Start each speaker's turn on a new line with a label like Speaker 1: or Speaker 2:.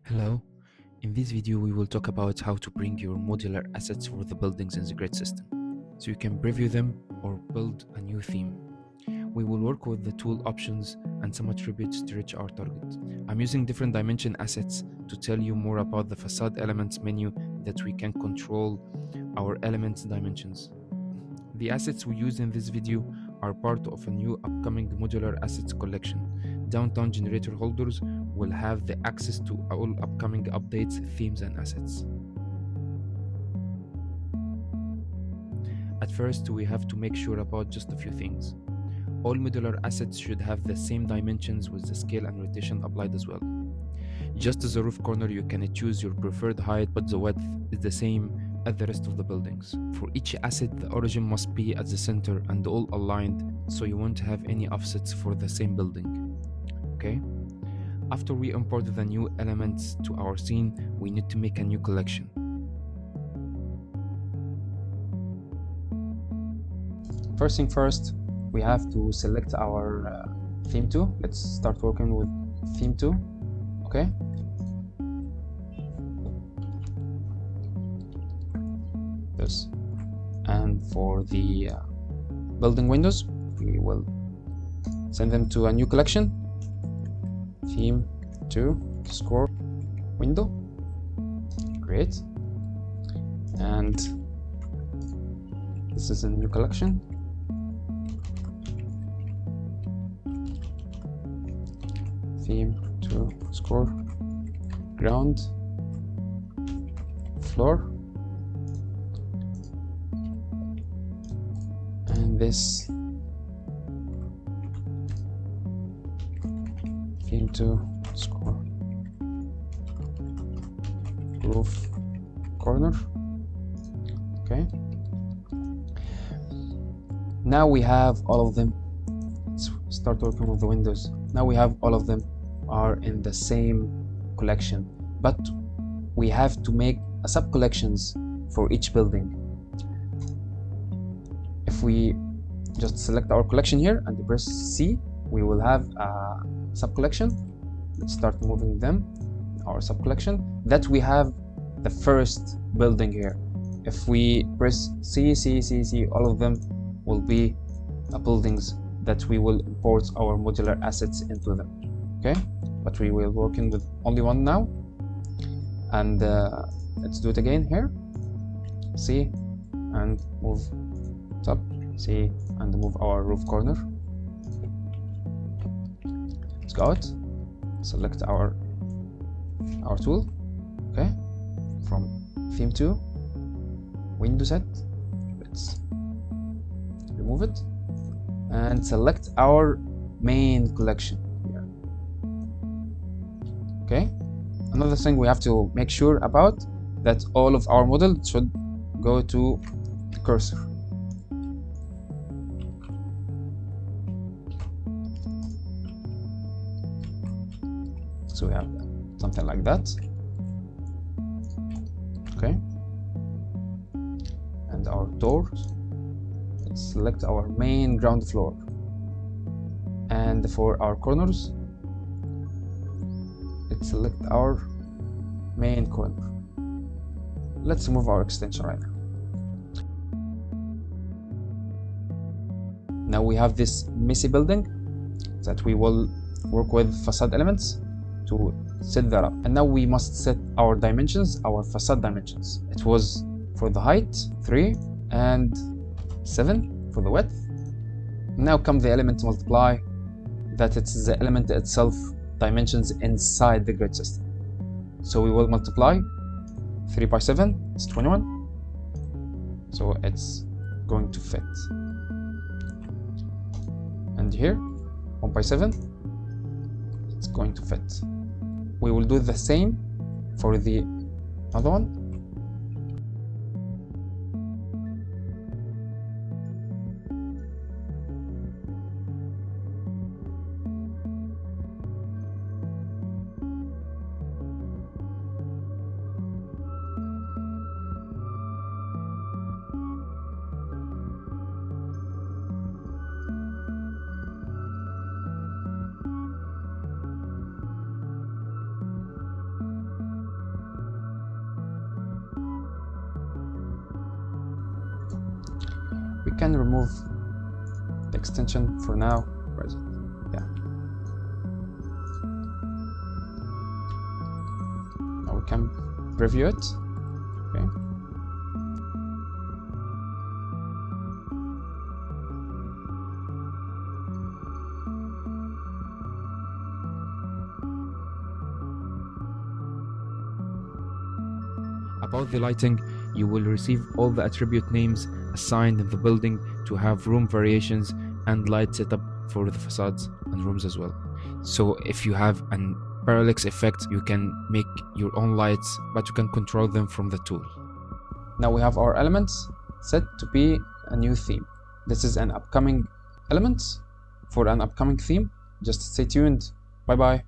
Speaker 1: Hello, in this video we will talk about how to bring your modular assets for the buildings in the grid system, so you can preview them or build a new theme. We will work with the tool options and some attributes to reach our target. I'm using different dimension assets to tell you more about the facade elements menu that we can control our elements dimensions. The assets we use in this video are part of a new upcoming modular assets collection. DownTown generator holders will have the access to all upcoming updates, themes, and assets. At first, we have to make sure about just a few things. All modular assets should have the same dimensions with the scale and rotation applied as well. Just as a roof corner, you can choose your preferred height, but the width is the same as the rest of the buildings. For each asset, the origin must be at the center and all aligned, so you won't have any offsets for the same building. Okay? After we import the new elements to our scene, we need to make a new collection. First thing first, we have to select our theme 2. Let's start working with theme 2. Okay? This. And for the building windows, we will send them to a new collection. Theme 2 score window. Great. And this is a new collection. Theme 2 score ground floor. And this theme 2 score roof corner. Okay, now we have all of them. Let's start working with the windows. Now we have all of them are in the same collection, but we have to make a sub collections for each building. If we just select our collection here and press C, we will have a sub collection. Let's start moving them, our sub collection, that we have the first building here. If we press C, all of them will be buildings that we will import our modular assets into them. Okay, but we will working with only one now. And let's do it again here. C and move top, C and move our roof corner. Let's go out, select our tool. Okay, from theme 2 window set, let's remove it and select our main collection here. Okay, another thing we have to make sure about that all of our model should go to the cursor. So we have something like that. Okay, and our doors, let's select our main ground floor. And for our corners, let's select our main corner. Let's remove our extension right now. Now we have this messy building that we will work with facade elements to set that up. And now we must set our dimensions, our facade dimensions. It was for the height 3 and 7 for the width. Now come the element multiply, that it's the element itself dimensions inside the grid system. So we will multiply 3 by 7, it's 21. So it's going to fit. And here 1 by 7, it's going to fit. We will do the same for the other one. can remove the extension for now. Where is it? Yeah. Now we can preview it. Okay.
Speaker 2: About the lighting, you will receive all the attribute names assigned in the building to have room variations and light setup for the facades and rooms as well. So if you have an parallax effect, you can make your own lights, but you can control them from the tool.
Speaker 1: Now we have our elements set to be a new theme. This is an upcoming element for an upcoming theme. Just stay tuned. Bye bye.